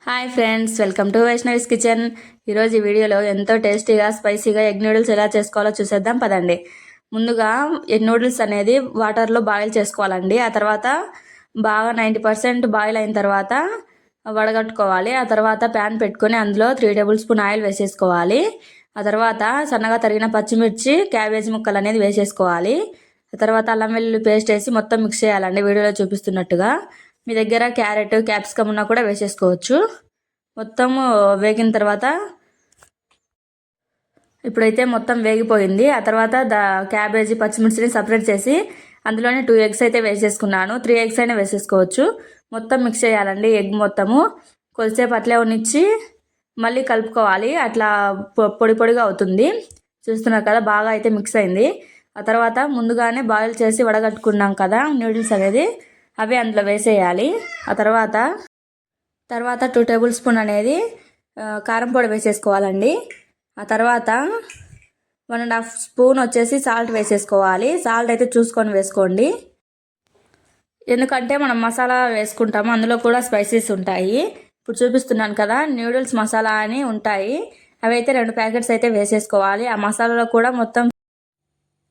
Hi friends, welcome to Vaishnavi's kitchen. ఈరోజు ఈ వీడియోలో ఎంతో టేస్టీగా స్పైసీగా ఎగ్ నూడిల్స్ ఎలా చేసుకోవాలో చూసేద్దాం పదండి. ముందుగా ఎగ్ నూడిల్స్ అనేది వాటర్లో బాయిల్ చేసుకోవాలండి. ఆ తర్వాత బాగా 90% బాయిల్ అయిన తర్వాత వడగట్టుకోవాలి. ఆ తర్వాత ప్యాన్ పెట్టుకొని అందులో 3 టేబుల్ స్పూన్ ఆయిల్ వేసేసుకోవాలి. ఆ తర్వాత సన్నగా తరిగిన పచ్చిమిర్చి, క్యాబేజీ ముక్కలు అనేది వేసేసుకోవాలి. ఆ తర్వాత అల్లం వెల్లుల్లి పేస్ట్ వేసి మొత్తం మిక్స్ చేయాలండి వీడియోలో చూపిస్తున్నట్టుగా. మీ దగ్గర క్యారెట్, క్యాప్సికమ్ ఉన్నా కూడా వేసేసుకోవచ్చు. మొత్తం వేగిన తర్వాత ఇప్పుడైతే మొత్తం వేగిపోయింది. ఆ తర్వాత క్యాబేజీ, పచ్చిమిర్చిని సపరేట్ చేసి అందులోనే 2 ఎగ్స్ అయితే వేసేసుకున్నాను. 3 ఎగ్స్ అయినా వేసేసుకోవచ్చు. మొత్తం మిక్స్ చేయాలండి ఎగ్ మొత్తము. కొద్దిసేపు అట్లే ఉన్నిచ్చి మళ్ళీ కలుపుకోవాలి. అట్లా పొడి పొడిగా అవుతుంది. చూస్తున్నారు కదా, బాగా అయితే మిక్స్ అయింది. ఆ తర్వాత ముందుగానే బాయిల్ చేసి వడగట్టుకున్నాం కదా నూడిల్స్ అనేది, అవి అందులో వేసేయాలి. ఆ తర్వాత 2 టేబుల్ స్పూన్ అనేది కారం పొడి వేసేసుకోవాలండి. ఆ తర్వాత 1.5 స్పూన్ వచ్చేసి సాల్ట్ వేసేసుకోవాలి. సాల్ట్ అయితే చూసుకొని వేసుకోండి, ఎందుకంటే మనం మసాలా వేసుకుంటాము, అందులో కూడా స్పైసెస్ ఉంటాయి. ఇప్పుడు చూపిస్తున్నాను కదా నూడిల్స్ మసాలా అని ఉంటాయి, అవి అయితే 2 ప్యాకెట్స్ అయితే వేసేసుకోవాలి. ఆ మసాలాలో కూడా మొత్తం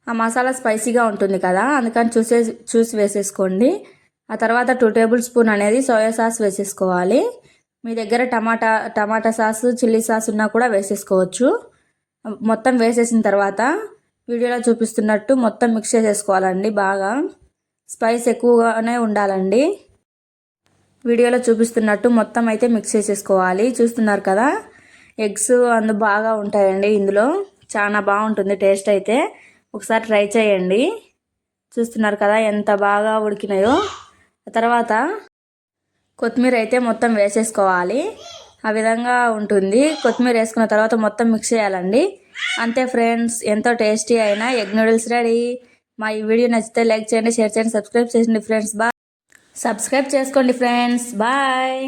ఆ మసాలా స్పైసీగా ఉంటుంది కదా, అందుకని చూసి వేసేసుకోండి. ఆ తర్వాత 2 టేబుల్ స్పూన్ అనేది సోయా సాస్ వేసేసుకోవాలి. మీ దగ్గర టమాటా సాస్, చిల్లీ సాస్ ఉన్నా కూడా వేసేసుకోవచ్చు. మొత్తం వేసేసిన తర్వాత వీడియోలో చూపిస్తున్నట్టు మొత్తం మిక్స్ చేసేసుకోవాలండి. బాగా స్పైస్ ఎక్కువగానే ఉండాలండి. వీడియోలో చూపిస్తున్నట్టు మొత్తం అయితే మిక్స్ చేసేసుకోవాలి. చూస్తున్నారు కదా, ఎగ్స్ బాగా ఉంటాయండి ఇందులో. చాలా బాగుంటుంది టేస్ట్ అయితే. ఒకసారి ట్రై చేయండి. చూస్తున్నారు కదా ఎంత బాగా ఉడికినాయో. ఆ తర్వాత కొత్తిమీర అయితే మొత్తం వేసేసుకోవాలి. ఆ విధంగా ఉంటుంది. కొత్తిమీర వేసుకున్న తర్వాత మొత్తం మిక్స్ చేయాలండి. అంతే ఫ్రెండ్స్, ఎంతో టేస్టీ అయిన ఎగ్ నూడిల్స్ రెడీ. మా ఈ వీడియో నచ్చితే లైక్ చేయండి, షేర్ చేయండి, సబ్స్క్రైబ్ చేసుకోండి ఫ్రెండ్స్. బాయ్.